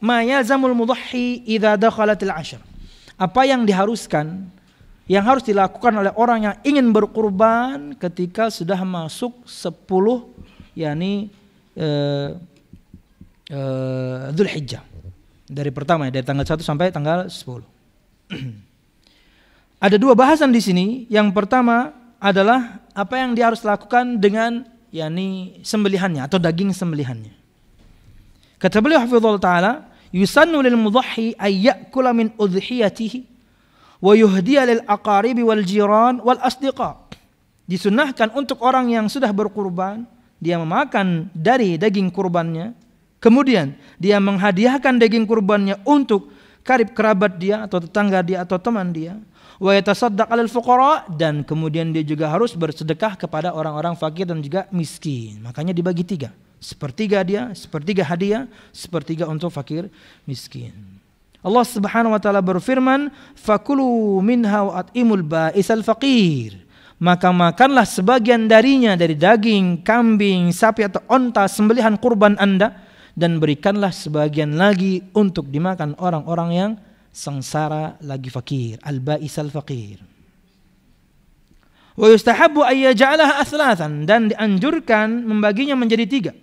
ma yalzamul mudahhi idza dakhalatil ashr. Apa yang diharuskan, yang harus dilakukan oleh orang yang ingin berkurban ketika sudah masuk 10 yakni Dzulhijjah. Dari pertama ya, dari tanggal 1 sampai tanggal 10. Ada dua bahasan di sini. Yang pertama adalah apa yang dia harus lakukan dengan yakni sembelihannya atau daging sembelihannya. Kata beliau hafizahullah taala, yusannu lil mudahhi ay ya'kula min udhiyatihi wa yuhdiya lil aqaribi wal jiran wal asdiqa. Disunnahkan untuk orang yang sudah berkurban, dia memakan dari daging kurbannya, kemudian dia menghadiahkan daging kurbannya untuk karib kerabat dia atau tetangga dia atau teman dia, wa yatasaddaq 'alal fuqara, dan kemudian dia juga harus bersedekah kepada orang-orang fakir dan juga miskin. Makanya dibagi 3. Sepertiga dia, sepertiga hadiah, sepertiga untuk fakir miskin. Allah Subhanahu wa taala berfirman, "Fakulu minha wa at'imul ba'isal faqir." Maka makanlah sebagian darinya, dari daging kambing, sapi atau onta sembelihan kurban Anda, dan berikanlah sebagian lagi untuk dimakan orang-orang yang sengsara lagi fakir, al-ba'isal faqir. Wa yustahabbu ay yaj'alaha athlatan, dan dianjurkan membaginya menjadi 3.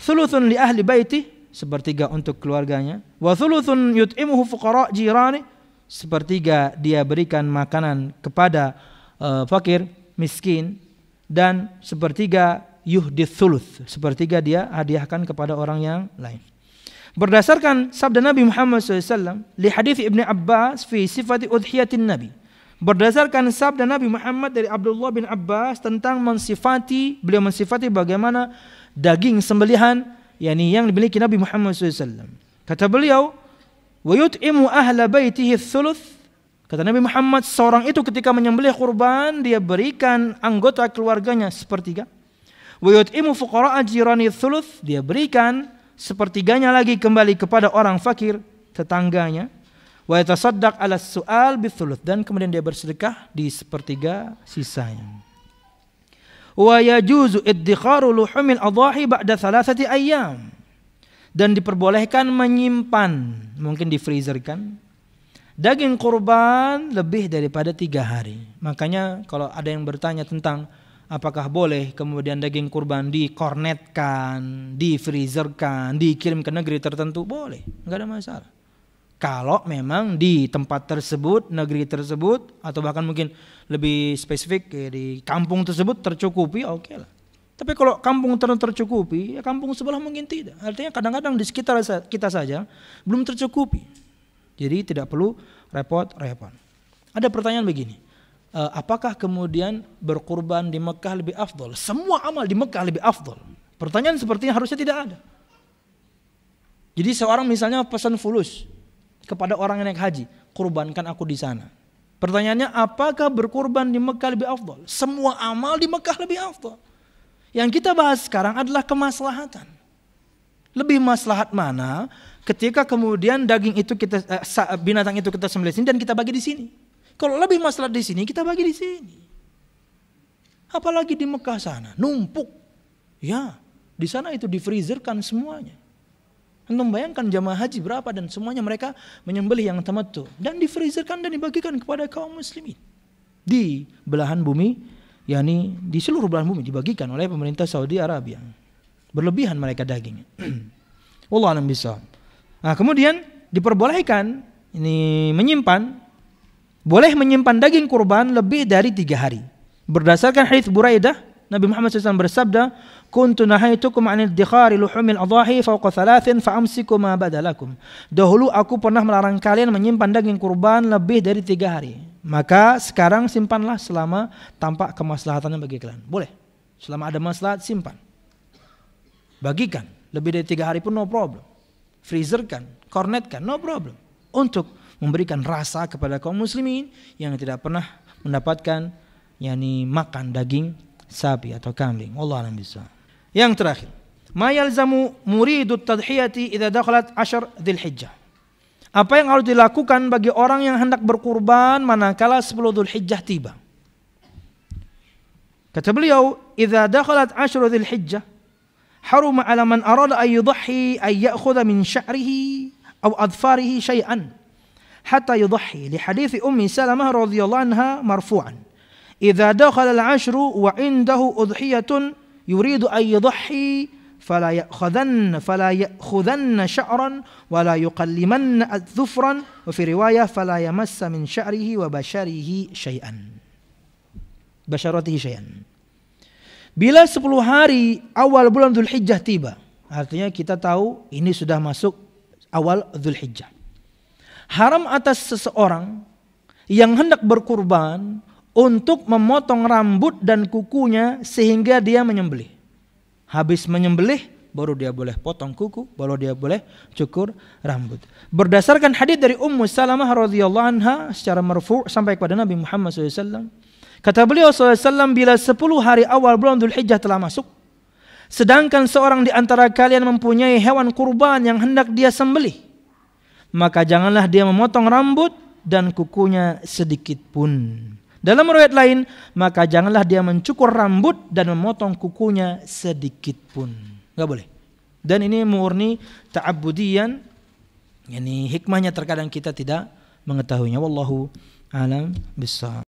Thuluthun li ahli baiti, sepertiga untuk keluarganya, wa thuluthun yut'imuhu fuqara jirani, sepertiga dia berikan makanan kepada fakir miskin, dan sepertiga yuhdits thuluth, sepertiga dia hadiahkan kepada orang yang lain. Berdasarkan sabda Nabi Muhammad SAW li hadits Ibnu Abbas fi sifati udhiyatin Nabi, berdasarkan sabda Nabi Muhammad dari Abdullah bin Abbas tentang beliau mensifati bagaimana daging sembelihan yakni yang dimiliki Nabi Muhammad SAW. Kata beliau, wa yut'imu ahla baitihi thuluth. Kata Nabi Muhammad, seorang itu ketika menyembelih kurban, dia berikan anggota keluarganya sepertiga. Wa yut'imu fuqara jirani thuluth, dia berikan sepertiganya lagi kembali kepada orang fakir tetangganya. Wa yatasaddaq 'ala su'al bithuluth, dan kemudian dia bersedekah di sepertiga sisanya. Wa yajuzu iddikharu luhumil adhahi ba'da 3 ayyam, dan diperbolehkan menyimpan, mungkin di freezerkan, daging kurban lebih daripada 3 hari. Makanya kalau ada yang bertanya tentang apakah boleh kemudian daging kurban dikornetkan, di freezerkan, dikirim ke negeri tertentu, boleh, enggak ada masalah. Kalau memang di tempat tersebut, negeri tersebut, atau bahkan mungkin lebih spesifik di kampung tersebut tercukupi, oke lah. Tapi kalau kampung tercukupi, ya kampung sebelah mungkin tidak. Artinya kadang-kadang di sekitar kita saja belum tercukupi. Jadi tidak perlu repot-repot. Ada pertanyaan begini, apakah kemudian berkurban di Mekah lebih afdol? Semua amal di Mekah lebih afdol. Pertanyaan sepertinya harusnya tidak ada. Jadi seorang misalnya pesan fulus kepada orang yang naik haji, kurbankan aku di sana. Pertanyaannya, apakah berkurban di Mekah lebih afdal? Semua amal di Mekah lebih afdal. Yang kita bahas sekarang adalah kemaslahatan. Lebih maslahat mana ketika kemudian daging itu binatang itu kita sembelih sini dan kita bagi di sini? Kalau lebih maslahat di sini, kita bagi di sini. Apalagi di Mekah sana, numpuk. Ya, di sana itu di freezerkan semuanya. Anda membayangkan jamaah haji berapa, dan semuanya mereka menyembelih yang tamattu dan difreezerkan dan dibagikan kepada kaum muslimin di belahan bumi, yakni di seluruh belahan bumi dibagikan oleh pemerintah Saudi Arabia. Berlebihan mereka dagingnya. Wallahu a'lam bishawab. Nah, kemudian diperbolehkan ini boleh menyimpan daging kurban lebih dari 3 hari. Berdasarkan hadits Buraidah, Nabi Muhammad SAW bersabda, "Kuntu nahaitukum 'anil iddikhari luhumil adhahi fawqa 3 fa'amsiku ma badalakum." Dahulu aku pernah melarang kalian menyimpan daging kurban lebih dari 3 hari. Maka sekarang simpanlah selama tampak kemaslahatannya bagi kalian. Boleh. Selama ada maslahat simpan. Bagikan. Lebih dari 3 hari pun no problem. Freezerkan, kornetkan, no problem. Untuk memberikan rasa kepada kaum muslimin yang tidak pernah mendapatkan yakni makan daging sapi atau kambing. Wallahu a'lam bishawab. Yang terakhir, ma yalzamu muridut tadhiyati idza dakhalat 10 Dzulhijjah. Apa yang harus dilakukan bagi orang yang hendak berkurban manakala 10 Dzulhijjah tiba? Kata beliau, idza dakhalat 10 Dzulhijjah haruma 'ala man arada ay yudhi ay ya'khudha min sya'rihi aw adfarihi syai'an hatta yudhi li hadits Ummi Salamah radhiyallahu anha marfu'an idza dakhala al-'ashru wa indahu udhiyatun yuridu an yudhi fala ya'khudanna sya'ran wa la yuqallimanna adh-dhufran wa fi riwayah fala yamassa min sya'rihi wa basharatihi syai'an. Bila 10 hari awal bulan Dzulhijjah tiba, artinya kita tahu ini sudah masuk awal Dzulhijjah. Haram atas seseorang yang hendak berkurban untuk memotong rambut dan kukunya sehingga dia menyembelih. Habis menyembelih baru dia boleh potong kuku, baru dia boleh cukur rambut. Berdasarkan hadis dari Ummu Salamah radhiyallahu anha secara marfu' sampai kepada Nabi Muhammad SAW. Kata beliau SAW, bila 10 hari awal bulan Dzulhijjah telah masuk, sedangkan seorang di antara kalian mempunyai hewan kurban yang hendak dia sembelih, maka janganlah dia memotong rambut dan kukunya sedikit pun. Dalam riwayat lain, maka janganlah dia mencukur rambut dan memotong kukunya sedikit pun. Enggak boleh. Dan ini murni ta'abbudiyan, yani hikmahnya terkadang kita tidak mengetahuinya. Wallahu a'lam bishawab.